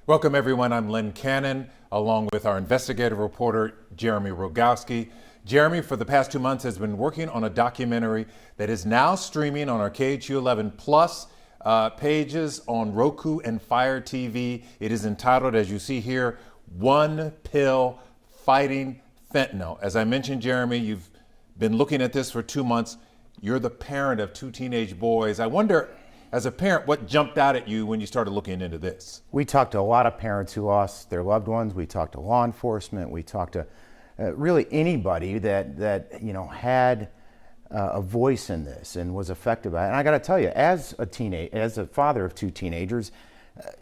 Welcome everyone, I'm Len Cannon, along with our investigative reporter, Jeremy Rogalski. Jeremy, for the past 2 months, has been working on a documentary that is now streaming on our KHOU 11 Plus pages on Roku and Fire TV. It is entitled, as you see here, One Pill Fighting Fentanyl. As I mentioned, Jeremy, you've been looking at this for 2 months. You're the parent of 2 teenage boys. I wonder, as a parent, what jumped out at you when you started looking into this? We talked to a lot of parents who lost their loved ones. We talked to law enforcement. We talked to really anybody that had a voice in this and was affected by it. And I got to tell you, as a father of 2 teenagers,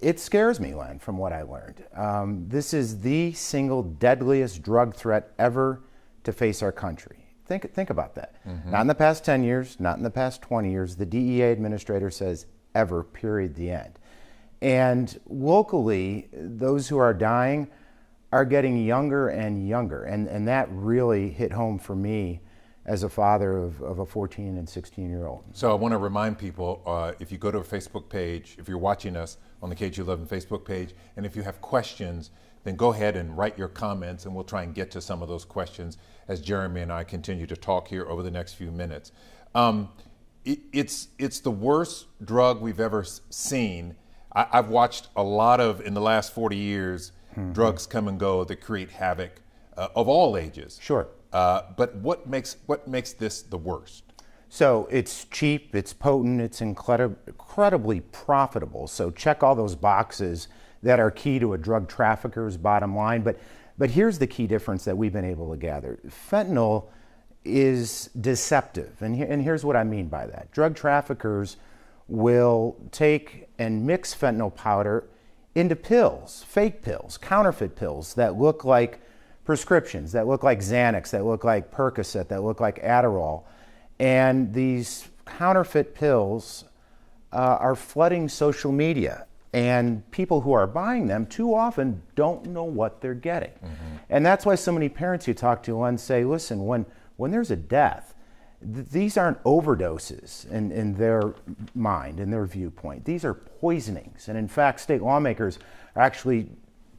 it scares me, Len, from what I learned. This is the single deadliest drug threat ever to face our country. Think about that. Mm-hmm. Not in the past 10 years, not in the past 20 years. The DEA administrator says ever, period, the end. And locally, those who are dying are getting younger and younger. And that really hit home for me as a father of a 14 and 16-year-old. So I want to remind people, if you go to a Facebook page, if you're watching us on the KHOU 11 Facebook page, and if you have questions, then go ahead and write your comments, and we'll try and get to some of those questions as Jeremy and I continue to talk here over the next few minutes. It's the worst drug we've ever seen. I've watched a lot of, in the last 40 years, drugs come and go that create havoc of all ages. Sure. But what makes this the worst? So it's cheap, it's potent, it's incredibly profitable. So check all those boxes that are key to a drug trafficker's bottom line. But here's the key difference that we've been able to gather. Fentanyl is deceptive, and here's what I mean by that. Drug traffickers will take and mix fentanyl powder into pills, fake pills, counterfeit pills that look like prescriptions, that look like Xanax, that look like Percocet, that look like Adderall. And these counterfeit pills are flooding social media. And people who are buying them too often don't know what they're getting. Mm-hmm. And that's why so many parents you talk to, Len, say, listen, when there's a death, these aren't overdoses in their mind, in their viewpoint. These are poisonings. And in fact, state lawmakers are actually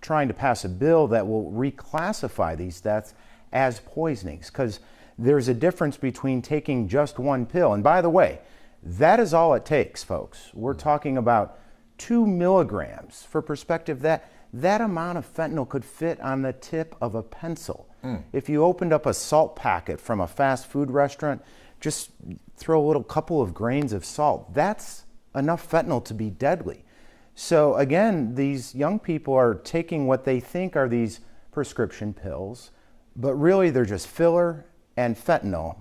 trying to pass a bill that will reclassify these deaths as poisonings, because there's a difference between taking just one pill. And by the way, that is all it takes, folks. We're talking about 2 milligrams. For perspective, that amount of fentanyl could fit on the tip of a pencil. If you opened up a salt packet from a fast food restaurant, just throw a little couple of grains of salt. That's enough fentanyl to be deadly. So again, these young people are taking what they think are these prescription pills, but really they're just filler and fentanyl.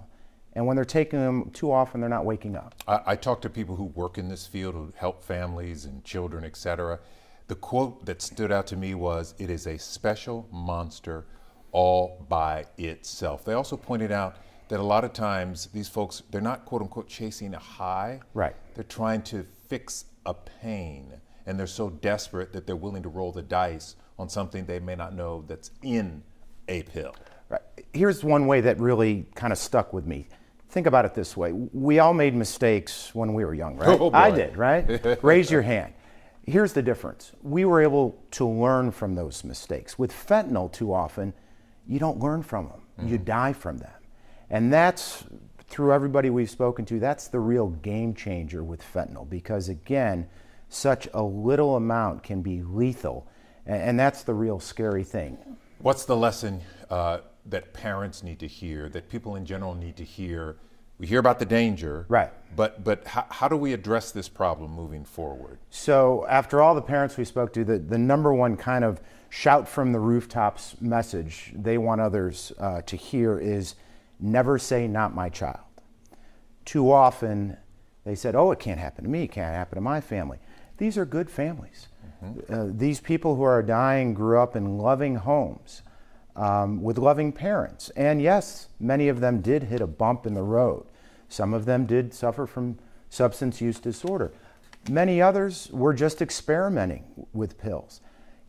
And when they're taking them too often, they're not waking up. I talk to people who work in this field, who help families and children, et cetera. The quote that stood out to me was, "It is a special monster all by itself." They also pointed out that a lot of times these folks, they're not quote unquote chasing a high. Right. They're trying to fix a pain. And they're so desperate that they're willing to roll the dice on something they may not know that's in a pill. Right. Here's one way that really kind of stuck with me. Think about it this way. We all made mistakes when we were young, right? Oh, boy. I did, right? Raise your hand. Here's the difference. We were able to learn from those mistakes. With fentanyl, too often, you don't learn from them. Mm-hmm. You die from them. And that's, through everybody we've spoken to, that's the real game changer with fentanyl, because again, such a little amount can be lethal. And that's the real scary thing. What's the lesson that parents need to hear, that people in general need to hear? We hear about the danger, right? But how do we address this problem moving forward? So after all the parents we spoke to, the number one kind of shout from the rooftops message they want others to hear is, never say not my child. Too often they said, oh, it can't happen to me, it can't happen to my family. These are good families. Mm-hmm. These people who are dying grew up in loving homes. With loving parents. And yes, many of them did hit a bump in the road. Some of them did suffer from substance use disorder. Many others were just experimenting with pills.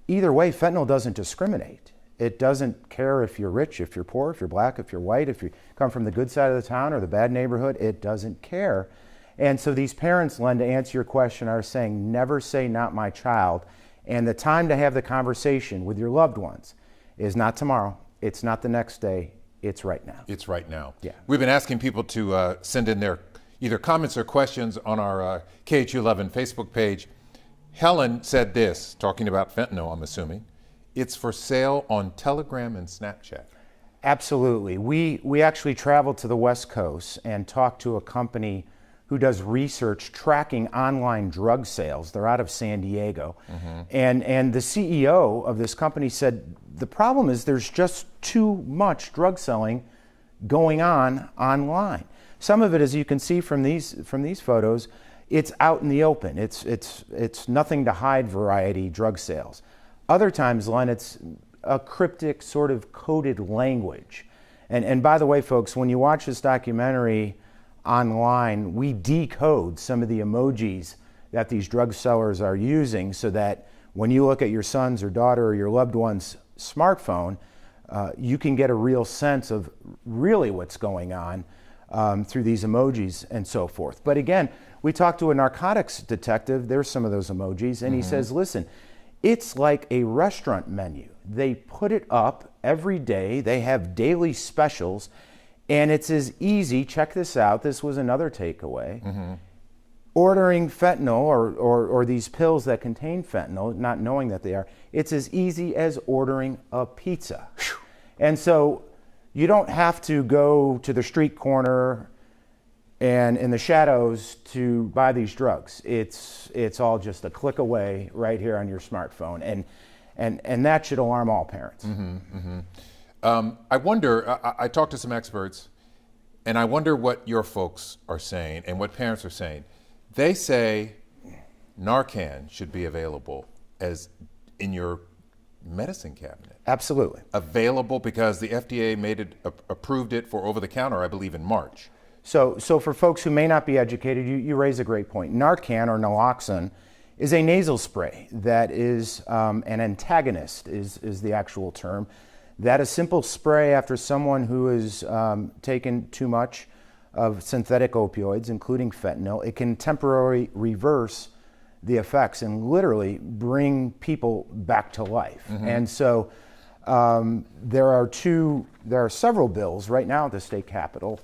Either way, fentanyl doesn't discriminate. It doesn't care if you're rich, if you're poor, if you're black, if you're white, if you come from the good side of the town or the bad neighborhood. It doesn't care. And so these parents, Len, to answer your question, are saying, never say not my child. And the time to have the conversation with your loved ones is not tomorrow, it's not the next day, it's right now. It's right now. Yeah. We've been asking people to send in their either comments or questions on our KHOU11 Facebook page. Helen said this, talking about fentanyl, I'm assuming. It's for sale on Telegram and Snapchat. Absolutely. We actually traveled to the West Coast and talked to a company who does research tracking online drug sales. They're out of San Diego. And the CEO of this company said, the problem is there's just too much drug selling going on online. Some of it, as you can see from these photos, it's out in the open. It's nothing to hide variety drug sales. Other times, Len, it's a cryptic sort of coded language. And by the way, folks, when you watch this documentary online, we decode some of the emojis that these drug sellers are using so that when you look at your son's or daughter or your loved one's smartphone, you can get a real sense of really what's going on through these emojis and so forth. But again, we talked to a narcotics detective, there's some of those emojis, and he says, listen, it's like a restaurant menu. They put it up every day, they have daily specials, and it's as easy, check this out, this was another takeaway, ordering fentanyl or these pills that contain fentanyl, not knowing that they are, it's as easy as ordering a pizza. And so you don't have to go to the street corner and in the shadows to buy these drugs. It's all just a click away right here on your smartphone. And that should alarm all parents. I wonder, I talked to some experts, and I wonder what your folks are saying and what parents are saying. They say Narcan should be available as in your medicine cabinet. Absolutely. Available because the FDA approved it for over-the-counter, I believe, in March. So for folks who may not be educated, you raise a great point. Narcan, or naloxone, is a nasal spray that is an antagonist, is the actual term. That a simple spray after someone who has taken too much of synthetic opioids, including fentanyl, it can temporarily reverse the effects and literally bring people back to life. And so there are several bills right now at the state capitol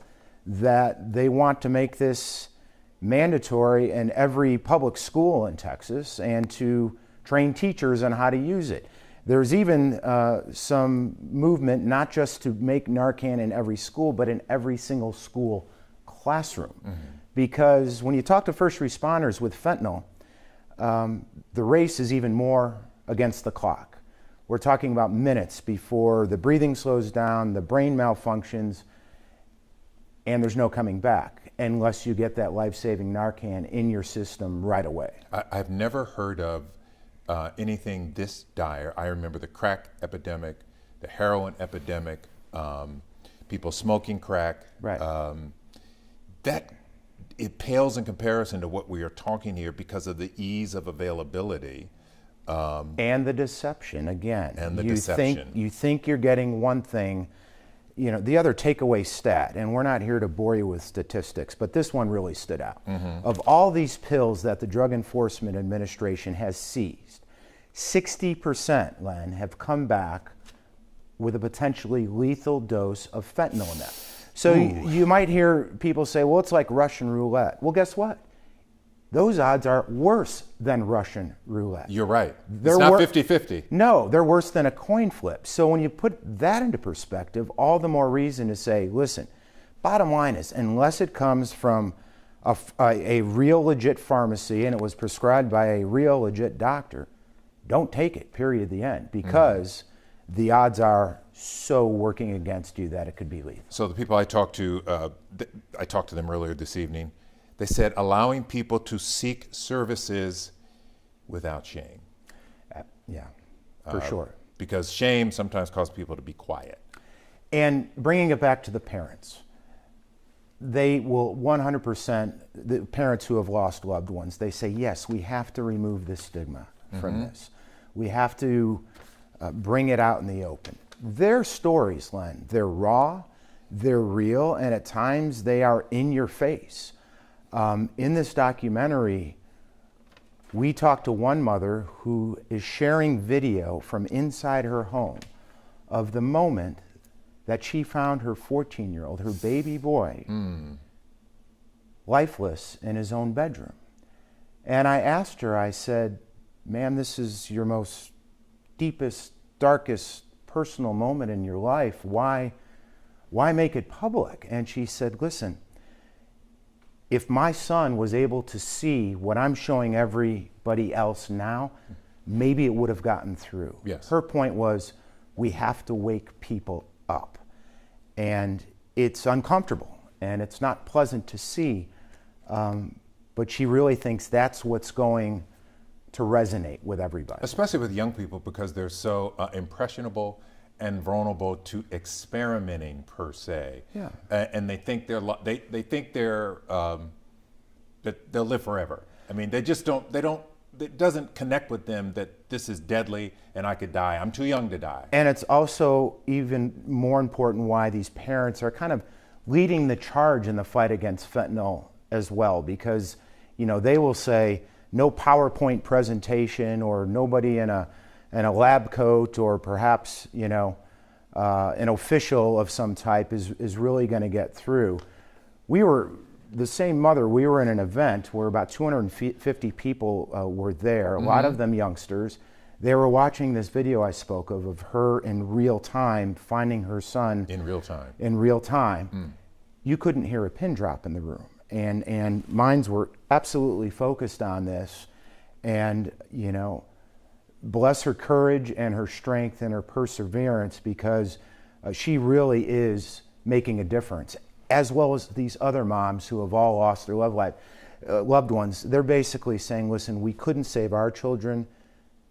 that they want to make this mandatory in every public school in Texas and to train teachers on how to use it. There's even some movement not just to make Narcan in every school, but in every single school classroom. Because when you talk to first responders with fentanyl, the race is even more against the clock. We're talking about minutes before the breathing slows down, the brain malfunctions, and there's no coming back unless you get that life-saving Narcan in your system right away. I've never heard of anything this dire. I remember the crack epidemic, the heroin epidemic, people smoking crack. Right. That it pales in comparison to what we are talking here because of the ease of availability. And the deception, again. And the deception. You think you're getting one thing. You know, the other takeaway stat, and we're not here to bore you with statistics, but this one really stood out. Of all these pills that the Drug Enforcement Administration has seized, 60%, Len, have come back with a potentially lethal dose of fentanyl in them. So you might hear people say, well, it's like Russian roulette. Well, guess what? Those odds are worse than Russian roulette. You're right. It's not 50-50. No, they're worse than a coin flip. So when you put that into perspective, all the more reason to say, listen, bottom line is, unless it comes from a real legit pharmacy and it was prescribed by a real legit doctor, don't take it, period, the end, because the odds are so working against you that it could be lethal. So the people I talked to them earlier this evening. They said allowing people to seek services without shame. Yeah, for sure. Because shame sometimes causes people to be quiet. And bringing it back to the parents, they will 100%, the parents who have lost loved ones, they say, yes, we have to remove the stigma from this. We have to bring it out in the open. Their stories, Len, they're raw, they're real, and at times they are in your face. In this documentary, We talked to one mother who is sharing video from inside her home of the moment that she found her 14-year-old, her baby boy, lifeless in his own bedroom. And I asked her, I said, ma'am, this is your most deepest, darkest personal moment in your life. Why make it public? And she said, listen, if my son was able to see what I'm showing everybody else now, maybe it would have gotten through. Yes. Her point was, we have to wake people up. And it's uncomfortable, and it's not pleasant to see, but she really thinks that's what's going to resonate with everybody. Especially with young people, because they're so impressionable and vulnerable to experimenting per se. Yeah. And they think that they'll live forever. I mean, they just don't. It doesn't connect with them that this is deadly and I could die. I'm too young to die. And it's also even more important why these parents are kind of leading the charge in the fight against fentanyl as well, because they will say no PowerPoint presentation or nobody in a lab coat or perhaps an official of some type is really going to get through. We were the same mother. We were in an event where about 250 people were there, a lot of them youngsters. They were watching this video I spoke of her in real time, finding her son. In real time. In real time. You couldn't hear a pin drop in the room. And minds were absolutely focused on this. And, bless her courage and her strength and her perseverance, because she really is making a difference, as well as these other moms who have all lost their loved ones. They're basically saying, listen, we couldn't save our children,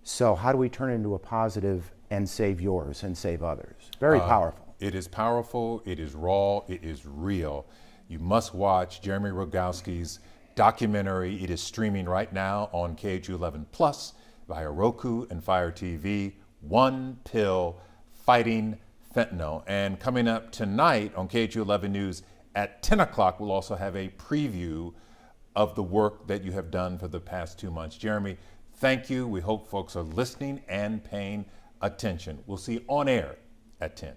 so how do we turn it into a positive and save yours and save others? Very powerful. It is powerful, it is raw, it is real. You must watch Jeremy Rogalski's documentary. It is streaming right now on KHOU 11 Plus via Roku and Fire TV. One Pill, Fighting Fentanyl. And coming up tonight on KHOU 11 News at 10 o'clock, we'll also have a preview of the work that you have done for the past 2 months. Jeremy, thank you. We hope folks are listening and paying attention. We'll see you on air at 10.